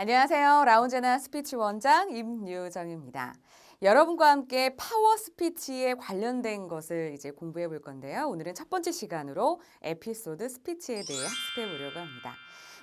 안녕하세요. 라운제나 스피치 원장 임유정입니다. 여러분과 함께 파워 스피치에 관련된 것을 이제 공부해 볼 건데요. 오늘은 첫 번째 시간으로 에피소드 스피치에 대해 학습해 보려고 합니다.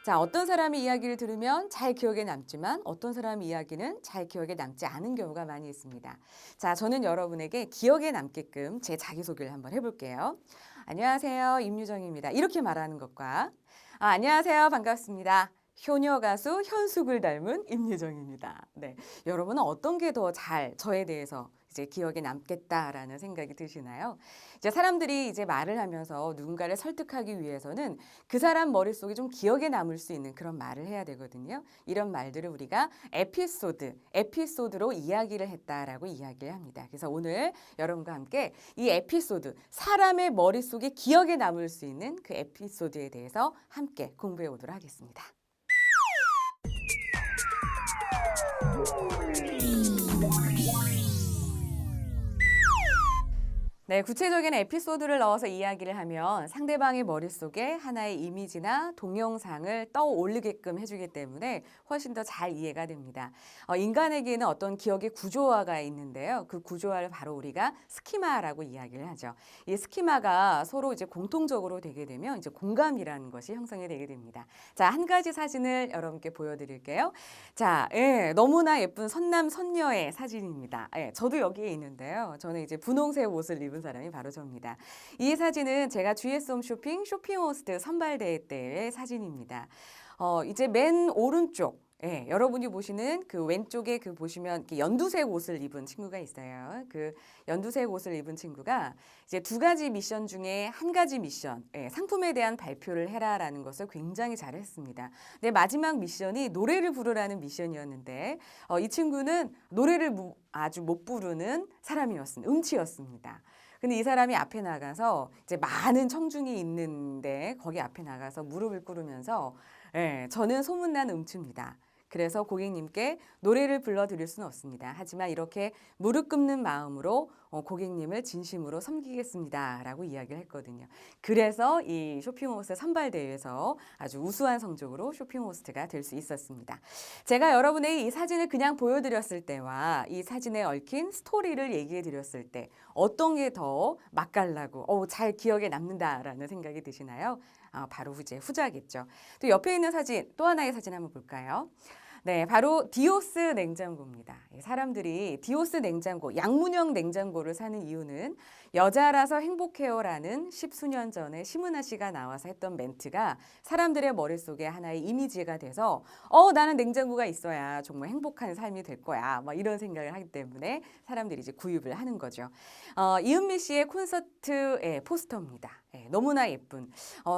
자, 어떤 사람의 이야기를 들으면 잘 기억에 남지만 어떤 사람의 이야기는 잘 기억에 남지 않은 경우가 많이 있습니다. 자, 저는 여러분에게 기억에 남게끔 제 자기소개를 한번 해볼게요. 안녕하세요. 임유정입니다. 이렇게 말하는 것과 안녕하세요. 반갑습니다. 효녀 가수 현숙을 닮은 임유정입니다. 네, 여러분은 어떤 게 더 잘 저에 대해서 이제 기억에 남겠다라는 생각이 드시나요? 이제 사람들이 이제 말을 하면서 누군가를 설득하기 위해서는 그 사람 머릿속에 좀 기억에 남을 수 있는 그런 말을 해야 되거든요. 이런 말들을 우리가 에피소드로 이야기를 했다라고 이야기를 합니다. 그래서 오늘 여러분과 함께 이 에피소드, 사람의 머릿속에 기억에 남을 수 있는 그 에피소드에 대해서 함께 공부해 보도록 하겠습니다. 네, 구체적인 에피소드를 넣어서 이야기를 하면 상대방의 머릿속에 하나의 이미지나 동영상을 떠올리게끔 해주기 때문에 훨씬 더 잘 이해가 됩니다. 인간에게는 어떤 기억의 구조화가 있는데요. 그 구조화를 바로 우리가 스키마라고 이야기를 하죠. 이 스키마가 서로 이제 공통적으로 되게 되면 이제 공감이라는 것이 형성이 되게 됩니다. 자, 한 가지 사진을 여러분께 보여드릴게요. 자, 너무나 예쁜 선남 선녀의 사진입니다. 저도 여기에 있는데요. 저는 이제 분홍색 옷을 입은 사람이 바로 저입니다. 이 사진은 제가 GS 홈 쇼핑호스트 선발대회 때의 사진입니다. 이제 맨 오른쪽 여러분이 보시는 그 왼쪽에 그 보시면 이렇게 연두색 옷을 입은 친구가 있어요. 그 연두색 옷을 입은 친구가 이제 두 가지 미션 중에 한 가지 미션, 상품에 대한 발표를 해라라는 것을 굉장히 잘했습니다. 근데 마지막 미션이 노래를 부르라는 미션이었는데 이 친구는 노래를 아주 못 부르는 사람이었습니다. 음치였습니다. 근데 이 사람이 앞에 나가서 이제 많은 청중이 있는데 거기 앞에 나가서 무릎을 꿇으면서 저는 소문난 음치입니다. 그래서 고객님께 노래를 불러드릴 수는 없습니다. 하지만 이렇게 무릎 꿇는 마음으로 고객님을 진심으로 섬기겠습니다. 라고 이야기를 했거든요. 그래서 이 쇼핑호스트 선발대회에서 아주 우수한 성적으로 쇼핑호스트가 될 수 있었습니다. 제가 여러분에게 이 사진을 그냥 보여드렸을 때와 이 사진에 얽힌 스토리를 얘기해 드렸을 때 어떤 게 더 맛깔나고 잘 기억에 남는다라는 생각이 드시나요? 바로 이제 후자겠죠. 또 옆에 있는 사진, 또 하나의 사진 한번 볼까요? 네, 바로 디오스 냉장고입니다. 사람들이 디오스 냉장고, 양문형 냉장고를 사는 이유는 여자라서 행복해요라는 십수년 전에 심은하 씨가 나와서 했던 멘트가 사람들의 머릿속에 하나의 이미지가 돼서 나는 냉장고가 있어야 정말 행복한 삶이 될 거야. 막 이런 생각을 하기 때문에 사람들이 이제 구입을 하는 거죠. 이은미 씨의 콘서트 포스터입니다. 너무나 예쁜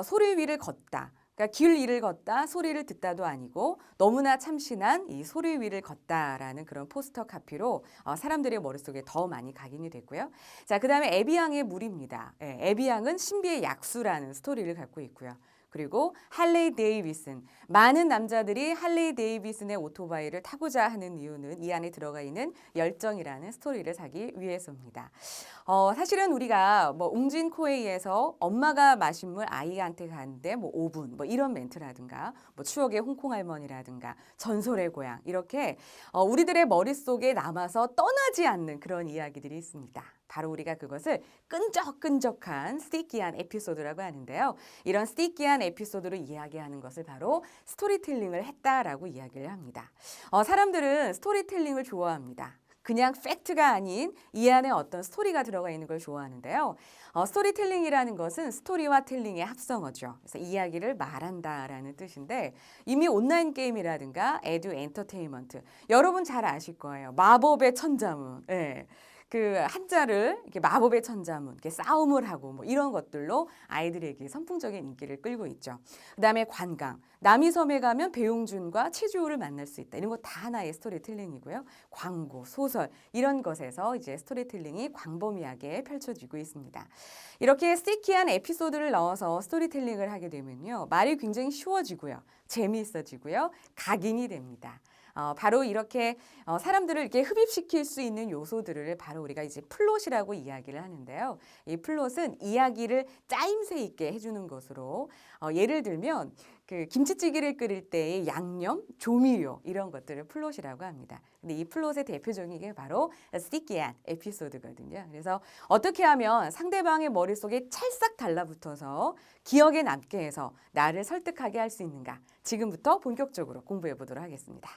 소리 위를 걷다. 그러니까 길 위를 걷다, 소리를 듣다도 아니고 너무나 참신한 이 소리 위를 걷다라는 그런 포스터 카피로 사람들의 머릿속에 더 많이 각인이 됐고요. 자, 그다음에 에비앙의 물입니다. 에비앙은 신비의 약수라는 스토리를 갖고 있고요. 그리고 할레이 데이비슨, 많은 남자들이 할레이 데이비슨의 오토바이를 타고자 하는 이유는 이 안에 들어가 있는 열정이라는 스토리를 사기 위해서입니다. 사실은 우리가 뭐 웅진 코웨이에서 엄마가 마신 물 아이한테 가는데 뭐 5분 뭐 이런 멘트라든가 뭐 추억의 홍콩 할머니라든가 전설의 고향 이렇게 우리들의 머릿속에 남아서 떠나지 않는 그런 이야기들이 있습니다. 바로 우리가 그것을 끈적끈적한 스티키한 에피소드라고 하는데요. 이런 스티키한 에피소드로 이야기하는 것을 바로 스토리텔링을 했다라고 이야기를 합니다. 사람들은 스토리텔링을 좋아합니다. 그냥 팩트가 아닌 이 안에 어떤 스토리가 들어가 있는 걸 좋아하는데요. 스토리텔링이라는 것은 스토리와 텔링의 합성어죠. 그래서 이야기를 말한다라는 뜻인데 이미 온라인 게임이라든가 에듀 엔터테인먼트 여러분 잘 아실 거예요. 마법의 천자문. 그 한자를 이렇게 마법의 천자문, 이렇게 싸움을 하고 뭐 이런 것들로 아이들에게 선풍적인 인기를 끌고 있죠. 그다음에 관광, 남이섬에 가면 배용준과 최주호를 만날 수 있다. 이런 거 다 하나의 스토리텔링이고요. 광고, 소설 이런 것에서 이제 스토리텔링이 광범위하게 펼쳐지고 있습니다. 이렇게 스티키한 에피소드를 넣어서 스토리텔링을 하게 되면요, 말이 굉장히 쉬워지고요, 재미있어지고요, 각인이 됩니다. 바로 이렇게 사람들을 이렇게 흡입시킬 수 있는 요소들을 바로 우리가 이제 플롯이라고 이야기를 하는데요. 이 플롯은 이야기를 짜임새 있게 해주는 것으로 예를 들면 그 김치찌개를 끓일 때의 양념, 조미료 이런 것들을 플롯이라고 합니다. 근데 이 플롯의 대표적인 게 바로 스티키한 에피소드거든요. 그래서 어떻게 하면 상대방의 머릿속에 찰싹 달라붙어서 기억에 남게 해서 나를 설득하게 할 수 있는가? 지금부터 본격적으로 공부해 보도록 하겠습니다.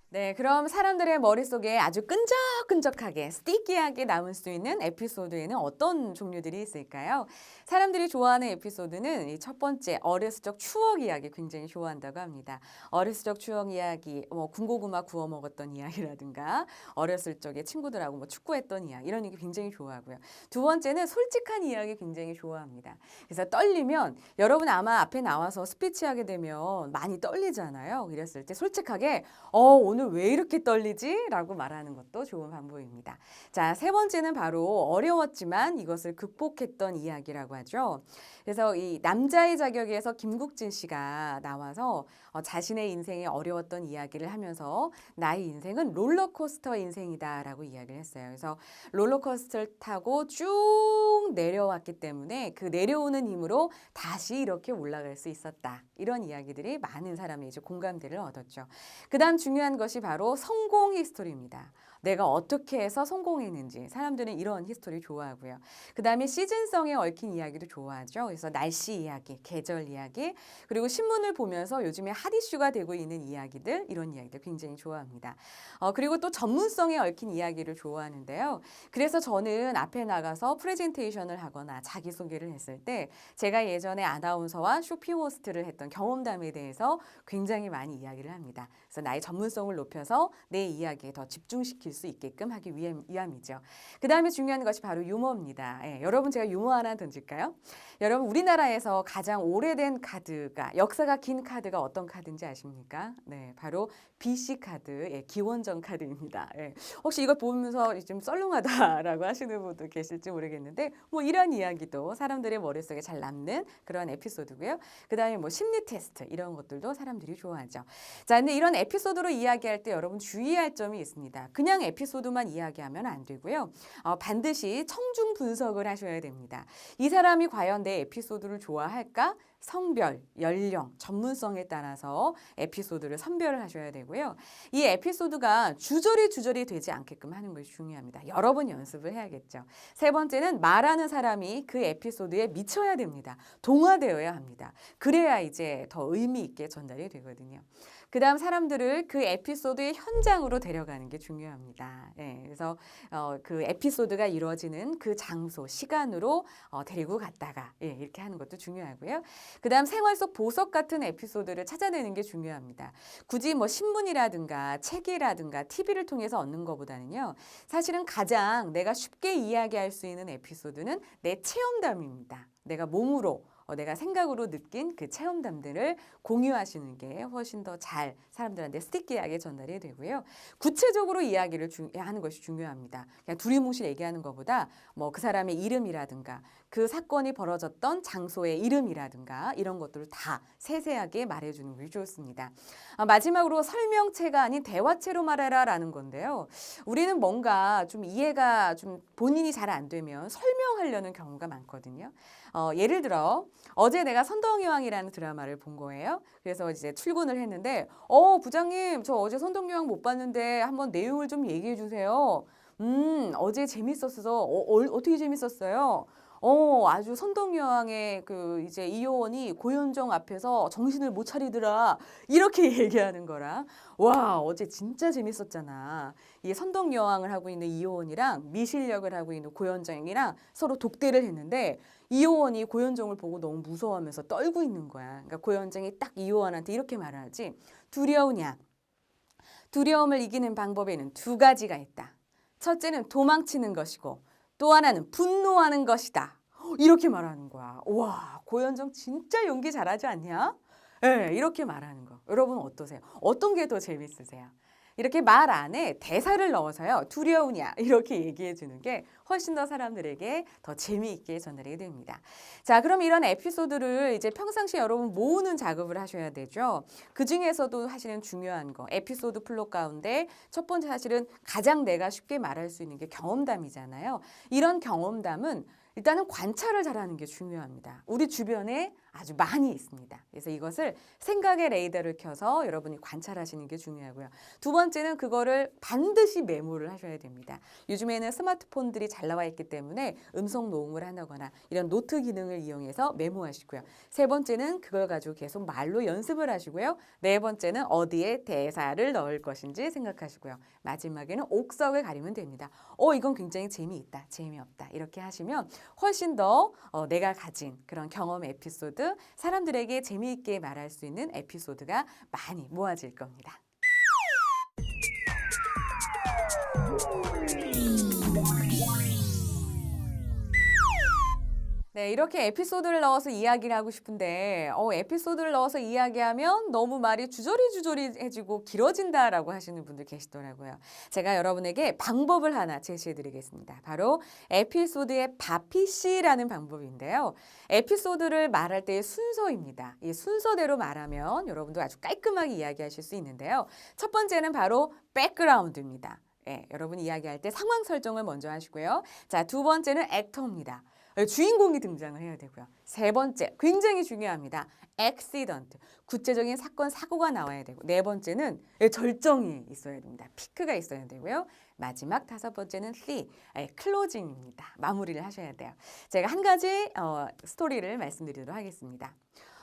네, 그럼 사람들의 머릿속에 아주 끈적끈적하게 스티키하게 남을 수 있는 에피소드에는 어떤 종류들이 있을까요? 사람들이 좋아하는 에피소드는 이 첫 번째 어렸을 적 추억 이야기 굉장히 좋아한다고 합니다. 어렸을 적 추억 이야기, 뭐 군고구마 구워 먹었던 이야기라든가 어렸을 적에 친구들하고 뭐 축구했던 이야기 이런 얘기 굉장히 좋아하고요. 두 번째는 솔직한 이야기 굉장히 좋아합니다. 그래서 떨리면 여러분 아마 앞에 나와서 스피치하게 되면 많이 떨리잖아요. 이랬을 때 솔직하게 오늘 왜 이렇게 떨리지? 라고 말하는 것도 좋은 방법입니다. 자, 세 번째는 바로 어려웠지만 이것을 극복했던 이야기라고 하죠. 그래서 이 남자의 자격에서 김국진 씨가 나와서 자신의 인생에 어려웠던 이야기를 하면서 나의 인생은 롤러코스터 인생이다라고 이야기를 했어요. 그래서 롤러코스터를 타고 쭉 내려왔기 때문에 그 내려오는 힘으로 다시 이렇게 올라갈 수 있었다. 이런 이야기들이 많은 사람의 이제 공감대를 얻었죠. 그다음 중요한 것이 바로 성공 히스토리입니다. 내가 어떻게 해서 성공했는지 사람들은 이런 히스토리 좋아하고요. 그다음에 시즌성에 얽힌 이야기도 좋아하죠. 그래서 날씨 이야기, 계절 이야기, 그리고 신문을 보면서 요즘에 핫 이슈가 되고 있는 이야기들, 이런 이야기들 굉장히 좋아합니다. 그리고 또 전문성에 얽힌 이야기를 좋아하는데요. 그래서 저는 앞에 나가서 프레젠테이션을 하거나 자기소개를 했을 때 제가 예전에 아나운서와 쇼핑 호스트를 했던 경험담에 대해서 굉장히 많이 이야기를 합니다. 그래서 나의 전문성을 높여서 내 이야기에 더 집중시킬 수 있게끔 하기 위함이죠. 그 다음에 중요한 것이 바로 유머입니다. 여러분 제가 유머 하나 던질까요? 여러분 우리나라에서 가장 오래된 카드가 역사가 긴 카드가 어떤 카드인지 아십니까? 네, 바로 BC 카드, 기원전 카드입니다. 혹시 이걸 보면서 좀 썰렁하다라고 하시는 분도 계실지 모르겠는데 뭐 이런 이야기도 사람들의 머릿속에 잘 남는 그런 에피소드고요. 그 다음에 뭐 심리 테스트 이런 것들도 사람들이 좋아하죠. 자, 근데 이런 에피소드로 이야기할 때 여러분 주의할 점이 있습니다. 그냥 에피소드만 이야기하면 안 되고요. 반드시 청중 분석을 하셔야 됩니다. 이 사람이 과연 내 에피소드를 좋아할까? 성별, 연령, 전문성에 따라서 에피소드를 선별을 하셔야 되고요. 이 에피소드가 주저리 되지 않게끔 하는 것이 중요합니다. 여러 번 연습을 해야겠죠. 세 번째는 말하는 사람이 그 에피소드에 미쳐야 됩니다. 동화되어야 합니다. 그래야 이제 더 의미 있게 전달이 되거든요. 그 다음 사람들을 그 에피소드의 현장으로 데려가는 게 중요합니다. 그래서 그 에피소드가 이루어지는 그 장소, 시간으로 데리고 갔다가 이렇게 하는 것도 중요하고요. 그 다음 생활 속 보석 같은 에피소드를 찾아내는 게 중요합니다. 굳이 뭐 신문이라든가 책이라든가 TV를 통해서 얻는 것보다는요. 사실은 가장 내가 쉽게 이야기할 수 있는 에피소드는 내 체험담입니다. 내가 몸으로 내가 생각으로 느낀 그 체험담들을 공유하시는 게 훨씬 더 잘 사람들한테 스티키하게 전달이 되고요. 구체적으로 이야기를 하는 것이 중요합니다. 그냥 두리뭉실 얘기하는 것보다 뭐 그 사람의 이름이라든가 그 사건이 벌어졌던 장소의 이름이라든가 이런 것들을 다 세세하게 말해주는 것이 좋습니다. 마지막으로 설명체가 아닌 대화체로 말해라라는 건데요. 우리는 뭔가 좀 이해가 좀 본인이 잘 안 되면 설명하려는 경우가 많거든요. 예를 들어 어제 내가 선덕여왕이라는 드라마를 본 거예요. 그래서 이제 출근을 했는데 부장님 저 어제 선덕여왕 못 봤는데 한번 내용을 좀 얘기해 주세요. 어제 재밌었어서 어떻게 재밌었어요? 아주 선덕여왕의 그 이제 이효원이 고현정 앞에서 정신을 못 차리더라. 이렇게 얘기하는 거랑 와, 어제 진짜 재밌었잖아. 이 선덕여왕을 하고 있는 이효원이랑 미실력을 하고 있는 고현정이랑 서로 독대를 했는데 이효원이 고현정을 보고 너무 무서워하면서 떨고 있는 거야. 그러니까 고현정이 딱 이효원한테 이렇게 말하지. 두려우냐? 두려움을 이기는 방법에는 두 가지가 있다. 첫째는 도망치는 것이고 또 하나는 분노하는 것이다. 이렇게 말하는 거야. 와, 고현정 진짜 연기 잘하지 않냐? 이렇게 말하는 거. 여러분 어떠세요? 어떤 게 더 재밌으세요? 이렇게 말 안에 대사를 넣어서요. 두려우냐 이렇게 얘기해 주는 게 훨씬 더 사람들에게 더 재미있게 전달이 됩니다. 자, 그럼 이런 에피소드를 이제 평상시에 여러분 모으는 작업을 하셔야 되죠. 그중에서도 사실은 중요한 거 에피소드 플롯 가운데 첫 번째 사실은 가장 내가 쉽게 말할 수 있는 게 경험담이잖아요. 이런 경험담은 일단은 관찰을 잘하는 게 중요합니다. 우리 주변에 아주 많이 있습니다. 그래서 이것을 생각의 레이더를 켜서 여러분이 관찰하시는 게 중요하고요. 두 번째는 그거를 반드시 메모를 하셔야 됩니다. 요즘에는 스마트폰들이 잘 나와 있기 때문에 음성 녹음을 한다거나 이런 노트 기능을 이용해서 메모하시고요. 세 번째는 그걸 가지고 계속 말로 연습을 하시고요. 네 번째는 어디에 대사를 넣을 것인지 생각하시고요. 마지막에는 옥석을 가리면 됩니다. 이건 굉장히 재미있다, 재미없다 이렇게 하시면 훨씬 더 내가 가진 그런 경험 에피소드 사람들에게 재미있게 말할 수 있는 에피소드가 많이 모아질 겁니다. 네, 이렇게 에피소드를 넣어서 이야기를 하고 싶은데 에피소드를 넣어서 이야기하면 너무 말이 주저리주저리해지고 길어진다라고 하시는 분들 계시더라고요. 제가 여러분에게 방법을 하나 제시해 드리겠습니다. 바로 에피소드의 바피씨라는 방법인데요. 에피소드를 말할 때의 순서입니다. 이 순서대로 말하면 여러분도 아주 깔끔하게 이야기하실 수 있는데요. 첫 번째는 바로 백그라운드입니다. 네, 여러분이 이야기할 때 상황 설정을 먼저 하시고요. 자, 두 번째는 액터입니다. 주인공이 등장을 해야 되고요. 세 번째, 굉장히 중요합니다. 액시던트, 구체적인 사건, 사고가 나와야 되고 네 번째는 절정이 있어야 됩니다. 피크가 있어야 되고요. 마지막 다섯 번째는 클로징입니다. 마무리를 하셔야 돼요. 제가 한 가지 스토리를 말씀드리도록 하겠습니다.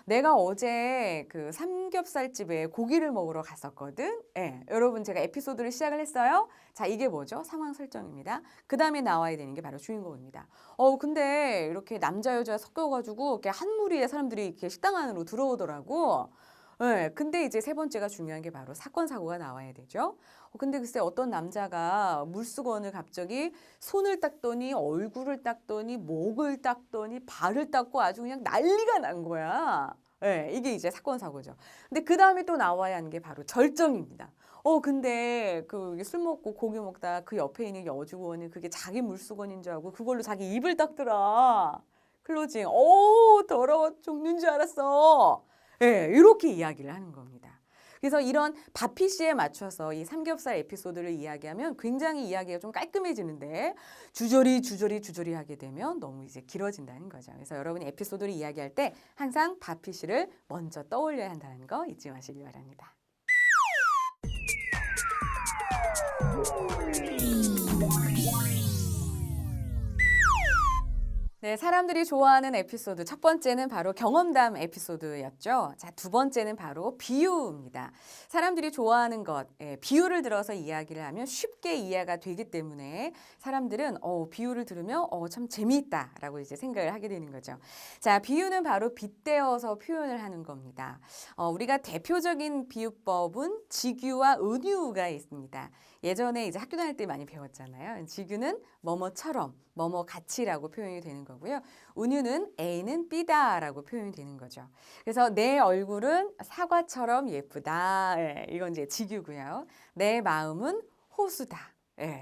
내가 어제 그 삼겹살집에 고기를 먹으러 갔었거든. 여러분 제가 에피소드를 시작을 했어요. 자, 이게 뭐죠? 상황 설정입니다. 그 다음에 나와야 되는 게 바로 주인공입니다. 근데 이렇게 남자 여자 섞여가지고 이렇게 한 무리의 사람들이 이렇게 식당 안으로 들어오더라고. 근데 이제 세 번째가 중요한 게 바로 사건 사고가 나와야 되죠. 근데 글쎄 어떤 남자가 물수건을 갑자기 손을 닦더니 얼굴을 닦더니 목을 닦더니 발을 닦고 아주 그냥 난리가 난 거야. 이게 이제 사건 사고죠. 근데 그 다음에 또 나와야 하는 게 바로 절정입니다. 근데 그 술 먹고 고기 먹다 그 옆에 있는 여직원이 그게 자기 물수건인 줄 알고 그걸로 자기 입을 닦더라. 클로징. 더러워 죽는 줄 알았어. 이렇게 이야기를 하는 겁니다. 그래서 이런 바피씨에 맞춰서 이 삼겹살 에피소드를 이야기하면 굉장히 이야기가 좀 깔끔해지는데 주저리 하게 되면 너무 이제 길어진다는 거죠. 그래서 여러분이 에피소드를 이야기할 때 항상 바피씨를 먼저 떠올려야 한다는 거 잊지 마시기 바랍니다. 네, 사람들이 좋아하는 에피소드 첫 번째는 바로 경험담 에피소드였죠. 자, 두 번째는 바로 비유입니다. 사람들이 좋아하는 것, 비유를 들어서 이야기를 하면 쉽게 이해가 되기 때문에 사람들은 비유를 들으면 참 재미있다라고 이제 생각을 하게 되는 거죠. 자, 비유는 바로 빗대어서 표현을 하는 겁니다. 우리가 대표적인 비유법은 직유와 은유가 있습니다. 예전에 이제 학교 다닐 때 많이 배웠잖아요. 직유는 뭐뭐처럼, 뭐뭐 같이라고 표현이 되는 거고요. 은유는 A는 B다라고 표현이 되는 거죠. 그래서 내 얼굴은 사과처럼 예쁘다. 이건 이제 직유고요. 내 마음은 호수다.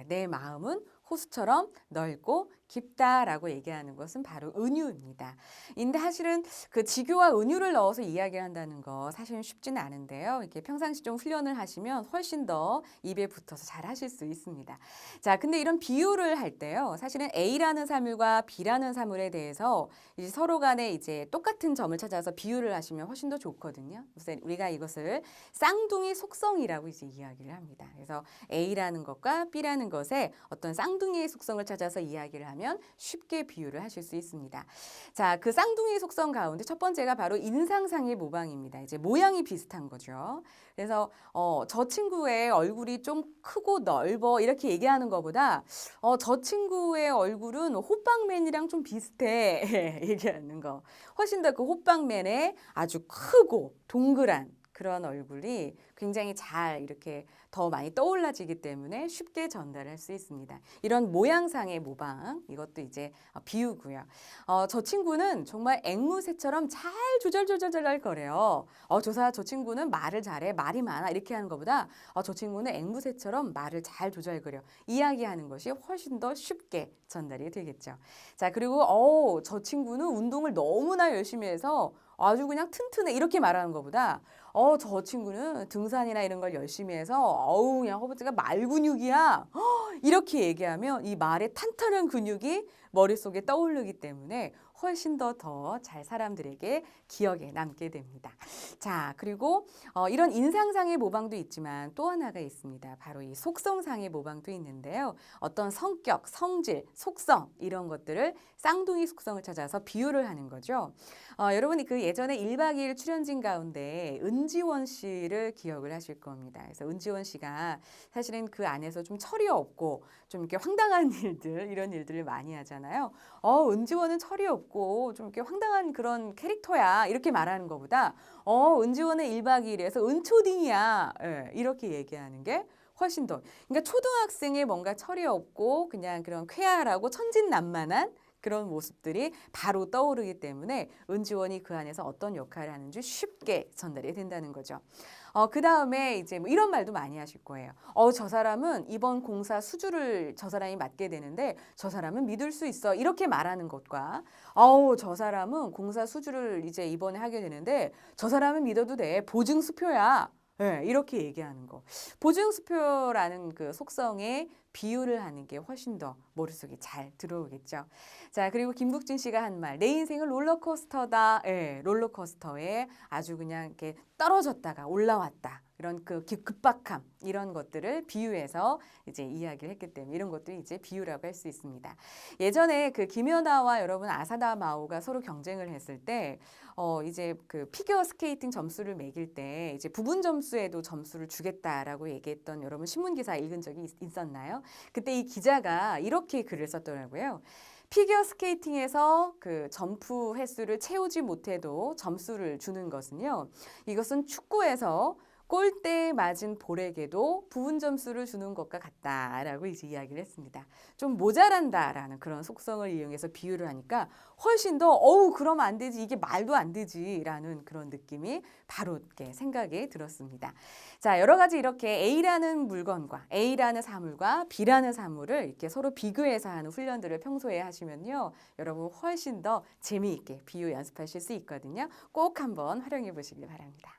내 마음은 호수처럼 넓고 깊다라고 얘기하는 것은 바로 은유입니다. 근데 사실은 그 직유와 은유를 넣어서 이야기를 한다는 거 사실은 쉽지는 않은데요. 이렇게 평상시 좀 훈련을 하시면 훨씬 더 입에 붙어서 잘 하실 수 있습니다. 자, 근데 이런 비유를 할 때요. 사실은 A라는 사물과 B라는 사물에 대해서 이제 서로 간에 이제 똑같은 점을 찾아서 비유를 하시면 훨씬 더 좋거든요. 그래서 우리가 이것을 쌍둥이 속성이라고 이제 이야기를 합니다. 그래서 A라는 것과 B라는 것에 어떤 쌍둥이의 속성을 찾아서 이야기를 하면 쉽게 비유를 하실 수 있습니다. 자, 그 쌍둥이 속성 가운데 첫 번째가 바로 인상상의 모방입니다. 이제 모양이 비슷한 거죠. 그래서 저 친구의 얼굴이 좀 크고 넓어 이렇게 얘기하는 것보다 저 친구의 얼굴은 호빵맨이랑 좀 비슷해 얘기하는 거. 훨씬 더 그 호빵맨의 아주 크고 동그란 그런 얼굴이 굉장히 잘 이렇게 더 많이 떠올라지기 때문에 쉽게 전달할 수 있습니다. 이런 모양상의 모방, 이것도 이제 비유고요. 저 친구는 정말 앵무새처럼 잘 조절조절조절 거려요. 저 친구는 말을 잘해, 말이 많아 이렇게 하는 것보다 저 친구는 앵무새처럼 말을 잘 조절거려. 이야기하는 것이 훨씬 더 쉽게 전달이 되겠죠. 자, 그리고 저 친구는 운동을 너무나 열심히 해서 아주 그냥 튼튼해 이렇게 말하는 것보다 저 친구는 등산이나 이런 걸 열심히 해서 그냥 허벅지가 말근육이야. 이렇게 얘기하면 이 말의 탄탄한 근육이 머릿속에 떠오르기 때문에 훨씬 더 잘 사람들에게 기억에 남게 됩니다. 자, 그리고 이런 인상상의 모방도 있지만 또 하나가 있습니다. 바로 이 속성상의 모방도 있는데요. 어떤 성격, 성질, 속성 이런 것들을 쌍둥이 속성을 찾아서 비유를 하는 거죠. 여러분이 그 예전에 1박 2일 출연진 가운데 은지원 씨를 기억을 하실 겁니다. 그래서 은지원 씨가 사실은 그 안에서 좀 철이 없고 좀 이렇게 황당한 일들, 이런 일들을 많이 하잖아요. 은지원은 철이 없고 좀 이렇게 황당한 그런 캐릭터야. 이렇게 말하는 것보다 은지원은 1박 2일에서 은초딩이야. 예, 이렇게 얘기하는 게 훨씬 더. 그러니까 초등학생의 뭔가 철이 없고 그냥 그런 쾌활하고 천진난만한 그런 모습들이 바로 떠오르기 때문에 은지원이 그 안에서 어떤 역할을 하는지 쉽게 전달이 된다는 거죠. 그 다음에 이제 뭐 이런 말도 많이 하실 거예요. 저 사람은 이번 공사 수주를 저 사람이 맡게 되는데 저 사람은 믿을 수 있어. 이렇게 말하는 것과 저 사람은 공사 수주를 이제 이번에 하게 되는데 저 사람은 믿어도 돼. 보증수표야. 네, 이렇게 얘기하는 거. 보증수표라는 그 속성에 비유를 하는 게 훨씬 더 머릿속에 잘 들어오겠죠. 자, 그리고 김국진 씨가 한 말, 내 인생은 롤러코스터다. 예, 롤러코스터에 아주 그냥 이렇게 떨어졌다가 올라왔다. 이런 그 급박함, 이런 것들을 비유해서 이제 이야기를 했기 때문에 이런 것들이 이제 비유라고 할 수 있습니다. 예전에 그 김연아와 여러분 아사다 마오가 서로 경쟁을 했을 때 이제 그 피겨 스케이팅 점수를 매길 때 이제 부분 점수에도 점수를 주겠다라고 얘기했던 여러분 신문 기사 읽은 적이 있었나요? 그때 이 기자가 이렇게 글을 썼더라고요. 피겨 스케이팅에서 그 점프 횟수를 채우지 못해도 점수를 주는 것은요. 이것은 축구에서 골대에 맞은 볼에게도 부분 점수를 주는 것과 같다라고 이제 이야기를 했습니다. 좀 모자란다라는 그런 속성을 이용해서 비유를 하니까 훨씬 더 그럼 안 되지 이게 말도 안 되지라는 그런 느낌이 바로 이렇게 생각이 들었습니다. 자, 여러 가지 이렇게 A라는 물건과 A라는 사물과 B라는 사물을 이렇게 서로 비교해서 하는 훈련들을 평소에 하시면요. 여러분 훨씬 더 재미있게 비유 연습하실 수 있거든요. 꼭 한번 활용해 보시길 바랍니다.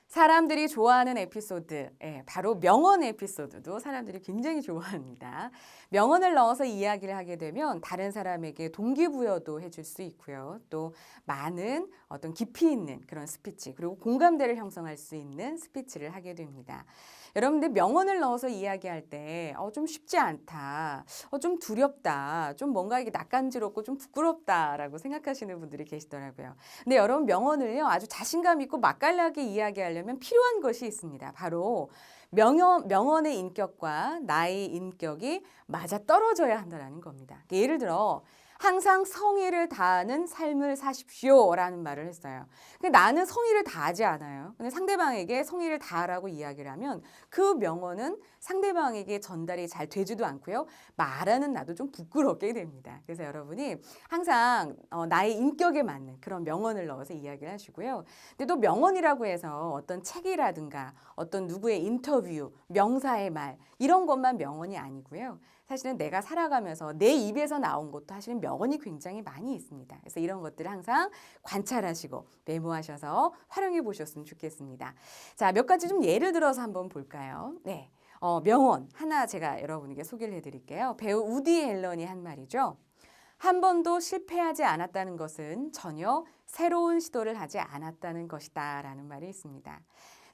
사람들이 좋아하는 에피소드, 바로 명언 에피소드도 사람들이 굉장히 좋아합니다. 명언을 넣어서 이야기를 하게 되면 다른 사람에게 동기부여도 해줄 수 있고요. 또 많은 어떤 깊이 있는 그런 스피치, 그리고 공감대를 형성할 수 있는 스피치를 하게 됩니다. 여러분들 명언을 넣어서 이야기할 때 좀 쉽지 않다, 좀 두렵다, 좀 뭔가 이게 낯간지럽고 좀 부끄럽다라고 생각하시는 분들이 계시더라고요. 근데 여러분 명언을요 아주 자신감 있고 맛깔나게 이야기하려면 필요한 것이 있습니다. 바로 명언의 인격과 나의 인격이 맞아떨어져야 한다는 겁니다. 예를 들어 항상 성의를 다하는 삶을 사십시오라는 말을 했어요. 근데 나는 성의를 다하지 않아요. 근데 상대방에게 성의를 다하라고 이야기를 하면 그 명언은 상대방에게 전달이 잘 되지도 않고요. 말하는 나도 좀 부끄럽게 됩니다. 그래서 여러분이 항상 나의 인격에 맞는 그런 명언을 넣어서 이야기를 하시고요. 근데 또 명언이라고 해서 어떤 책이라든가 어떤 누구의 인터뷰, 명사의 말 이런 것만 명언이 아니고요. 사실은 내가 살아가면서 내 입에서 나온 것도 사실은 명언이 굉장히 많이 있습니다. 그래서 이런 것들을 항상 관찰하시고 메모하셔서 활용해 보셨으면 좋겠습니다. 자, 몇 가지 좀 예를 들어서 한번 볼까요? 네, 명언 하나 제가 여러분에게 소개를 해드릴게요. 배우 우디 앨런이 한 말이죠. 한 번도 실패하지 않았다는 것은 전혀 새로운 시도를 하지 않았다는 것이다 라는 말이 있습니다.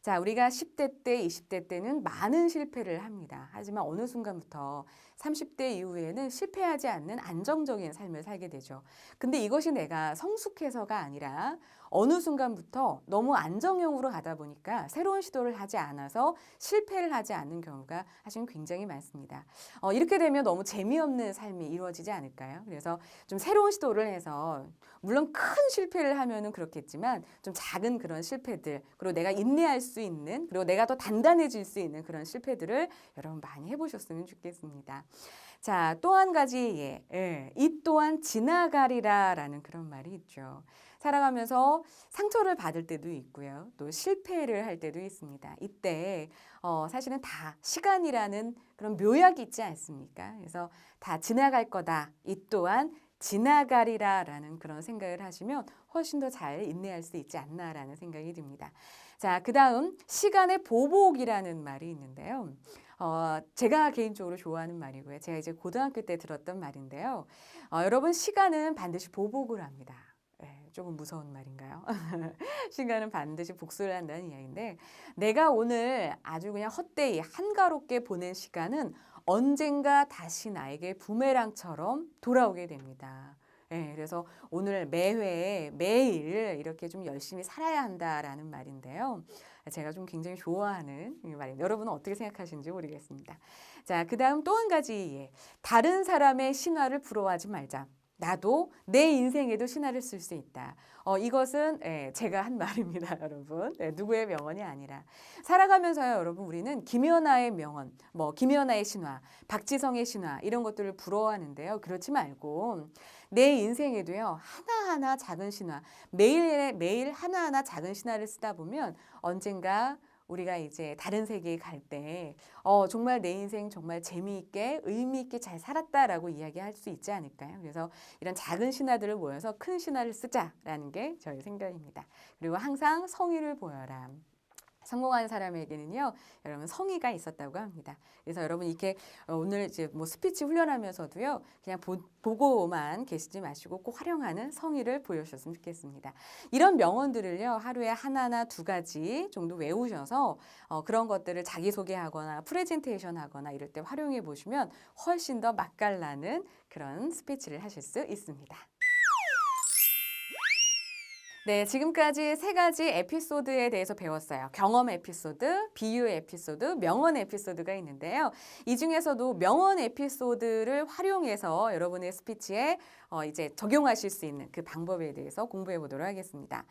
자, 우리가 10대 때, 20대 때는 많은 실패를 합니다. 하지만 어느 순간부터 30대 이후에는 실패하지 않는 안정적인 삶을 살게 되죠. 근데 이것이 내가 성숙해서가 아니라 어느 순간부터 너무 안정형으로 가다 보니까 새로운 시도를 하지 않아서 실패를 하지 않는 경우가 사실 굉장히 많습니다. 이렇게 되면 너무 재미없는 삶이 이루어지지 않을까요? 그래서 좀 새로운 시도를 해서 물론 큰 실패를 하면은 그렇겠지만 좀 작은 그런 실패들 그리고 내가 인내할 수 있는 그리고 내가 더 단단해질 수 있는 그런 실패들을 여러분 많이 해보셨으면 좋겠습니다. 자, 또 한 가지 이 또한 지나가리라라는 그런 말이 있죠. 살아가면서 상처를 받을 때도 있고요. 또 실패를 할 때도 있습니다. 이때 사실은 다 시간이라는 그런 묘약이 있지 않습니까? 그래서 다 지나갈 거다. 이 또한 지나가리라라는 그런 생각을 하시면 훨씬 더 잘 인내할 수 있지 않나라는 생각이 듭니다. 자, 그다음 시간의 보복이라는 말이 있는데요. 제가 개인적으로 좋아하는 말이고요. 제가 이제 고등학교 때 들었던 말인데요. 여러분 시간은 반드시 보복을 합니다. 조금 무서운 말인가요? 시간은 반드시 복수를 한다는 이야기인데 내가 오늘 아주 그냥 헛되이 한가롭게 보낸 시간은 언젠가 다시 나에게 부메랑처럼 돌아오게 됩니다. 그래서 오늘 매회 매일 이렇게 좀 열심히 살아야 한다라는 말인데요. 제가 좀 굉장히 좋아하는 말이에요. 여러분은 어떻게 생각하시는지 모르겠습니다. 자, 그다음 또 한 가지 다른 사람의 신화를 부러워하지 말자. 나도 내 인생에도 신화를 쓸 수 있다. 이것은 제가 한 말입니다, 여러분. 누구의 명언이 아니라. 살아가면서요, 여러분, 우리는 김연아의 명언, 김연아의 신화, 박지성의 신화 이런 것들을 부러워하는데요. 그렇지 말고 내 인생에도요, 하나하나 작은 신화, 매일 하나하나 작은 신화를 쓰다 보면 언젠가 우리가 이제 다른 세계에 갈 때 정말 내 인생 정말 재미있게 의미 있게 잘 살았다라고 이야기할 수 있지 않을까요? 그래서 이런 작은 신화들을 모여서 큰 신화를 쓰자라는 게 저의 생각입니다. 그리고 항상 성의를 보여라. 성공한 사람에게는요, 여러분 성의가 있었다고 합니다. 그래서 여러분 이렇게 오늘 이제 스피치 훈련하면서도요, 그냥 보고만 계시지 마시고 꼭 활용하는 성의를 보여주셨으면 좋겠습니다. 이런 명언들을요, 하루에 하나나 두 가지 정도 외우셔서 그런 것들을 자기소개하거나 프레젠테이션 하거나 이럴 때 활용해 보시면 훨씬 더 맛깔나는 그런 스피치를 하실 수 있습니다. 네, 지금까지 세 가지 에피소드에 대해서 배웠어요. 경험 에피소드, 비유 에피소드, 명언 에피소드가 있는데요. 이 중에서도 명언 에피소드를 활용해서 여러분의 스피치에 이제 적용하실 수 있는 그 방법에 대해서 공부해 보도록 하겠습니다.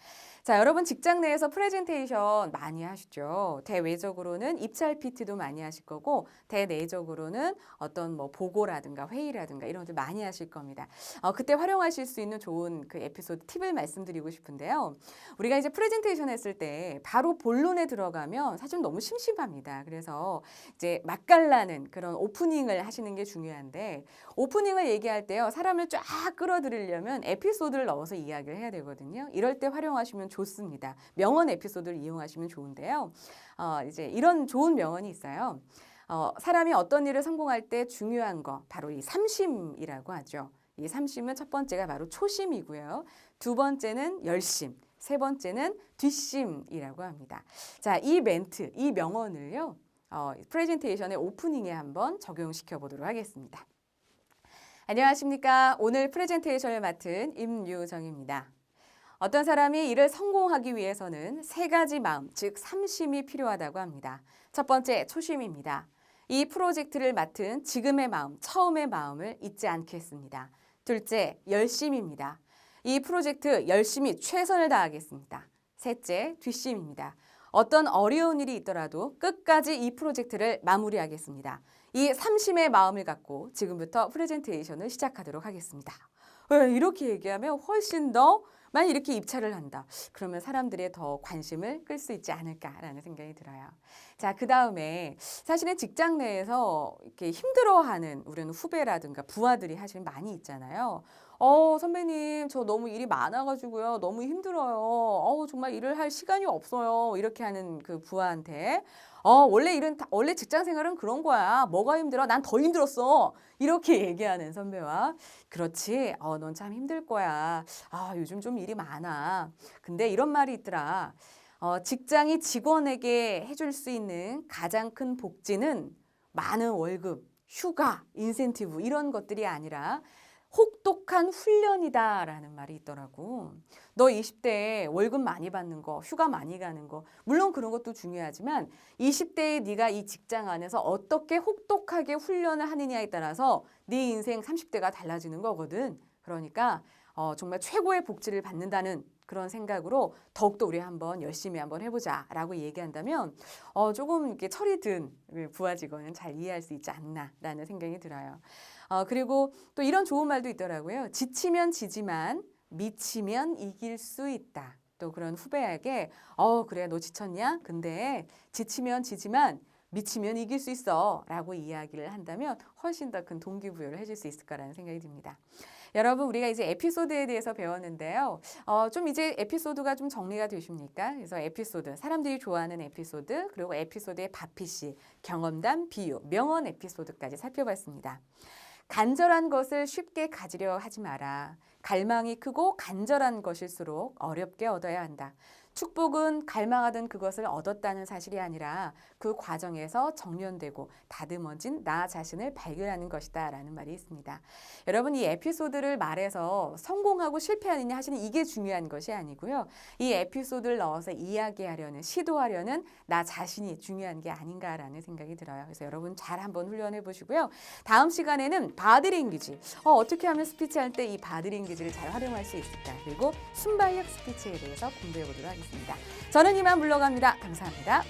자, 여러분 직장 내에서 프레젠테이션 많이 하시죠. 대외적으로는 입찰 PT도 많이 하실 거고 대내적으로는 어떤 보고라든가 회의라든가 이런 것들 많이 하실 겁니다. 그때 활용하실 수 있는 좋은 그 에피소드 팁을 말씀드리고 싶은데요. 우리가 이제 프레젠테이션 했을 때 바로 본론에 들어가면 사실 너무 심심합니다. 그래서 이제 맛깔나는 그런 오프닝을 하시는 게 중요한데 오프닝을 얘기할 때요. 사람을 쫙 끌어들이려면 에피소드를 넣어서 이야기를 해야 되거든요. 이럴 때 활용하시면 좋습니다. 명언 에피소드를 이용하시면 좋은데요. 이제 이런 좋은 명언이 있어요. 사람이 어떤 일을 성공할 때 중요한 거 바로 이 삼심이라고 하죠. 이 삼심은 첫 번째가 바로 초심이고요. 두 번째는 열심, 세 번째는 뒷심이라고 합니다. 자, 이 멘트, 이 명언을요. 프레젠테이션의 오프닝에 한번 적용시켜 보도록 하겠습니다. 안녕하십니까. 오늘 프레젠테이션을 맡은 임유정입니다. 어떤 사람이 일을 성공하기 위해서는 세 가지 마음, 즉 삼심이 필요하다고 합니다. 첫 번째, 초심입니다. 이 프로젝트를 맡은 지금의 마음, 처음의 마음을 잊지 않겠습니다. 둘째, 열심입니다. 이 프로젝트 열심히 최선을 다하겠습니다. 셋째, 뒷심입니다. 어떤 어려운 일이 있더라도 끝까지 이 프로젝트를 마무리하겠습니다. 이 삼심의 마음을 갖고 지금부터 프레젠테이션을 시작하도록 하겠습니다. 이렇게 얘기하면 훨씬 더 만약 이렇게 입찰을 한다. 그러면 사람들의 더 관심을 끌 수 있지 않을까라는 생각이 들어요. 자, 그 다음에 사실은 직장 내에서 이렇게 힘들어하는 우리는 후배라든가 부하들이 사실 많이 있잖아요. 선배님, 저 너무 일이 많아가지고요. 너무 힘들어요. 정말 일을 할 시간이 없어요. 이렇게 하는 그 부하한테. 원래 직장 생활은 그런 거야. 뭐가 힘들어? 난 더 힘들었어. 이렇게 얘기하는 선배와 그렇지. 넌 참 힘들 거야. 요즘 좀 일이 많아. 근데 이런 말이 있더라. 직장이 직원에게 해줄 수 있는 가장 큰 복지는 많은 월급, 휴가, 인센티브 이런 것들이 아니라 혹독한 훈련이다라는 말이 있더라고. 너 20대에 월급 많이 받는 거, 휴가 많이 가는 거, 물론 그런 것도 중요하지만 20대에 네가 이 직장 안에서 어떻게 혹독하게 훈련을 하느냐에 따라서 네 인생 30대가 달라지는 거거든. 그러니까 정말 최고의 복지를 받는다는 그런 생각으로 더욱더 우리 한번 열심히 한번 해보자라고 얘기한다면 조금 이렇게 철이 든 부하 직원은 잘 이해할 수 있지 않나라는 생각이 들어요. 그리고 또 이런 좋은 말도 있더라고요. 지치면 지지만 미치면 이길 수 있다. 또 그런 후배에게 그래 너 지쳤냐? 근데 지치면 지지만 미치면 이길 수 있어 라고 이야기를 한다면 훨씬 더 큰 동기부여를 해줄 수 있을 거라는 생각이 듭니다. 여러분 우리가 이제 에피소드에 대해서 배웠는데요. 좀 이제 에피소드가 좀 정리가 되십니까? 그래서 에피소드, 사람들이 좋아하는 에피소드, 그리고 에피소드의 바피씨, 경험담, 비유, 명언 에피소드까지 살펴봤습니다. 간절한 것을 쉽게 가지려 하지 마라. 갈망이 크고 간절한 것일수록 어렵게 얻어야 한다. 축복은 갈망하던 그것을 얻었다는 사실이 아니라 그 과정에서 정련되고 다듬어진 나 자신을 발견하는 것이다 라는 말이 있습니다. 여러분 이 에피소드를 말해서 성공하고 실패하느냐 하시는 이게 중요한 것이 아니고요. 이 에피소드를 넣어서 이야기하려는 시도하려는 나 자신이 중요한 게 아닌가라는 생각이 들어요. 그래서 여러분 잘 한번 훈련해 보시고요. 다음 시간에는 바디랭귀지 어떻게 하면 스피치할 때 이 바디랭귀지를 잘 활용할 수 있을까 그리고 순발력 스피치에 대해서 공부해 보도록 하겠습니다. 저는 이만 물러갑니다. 감사합니다.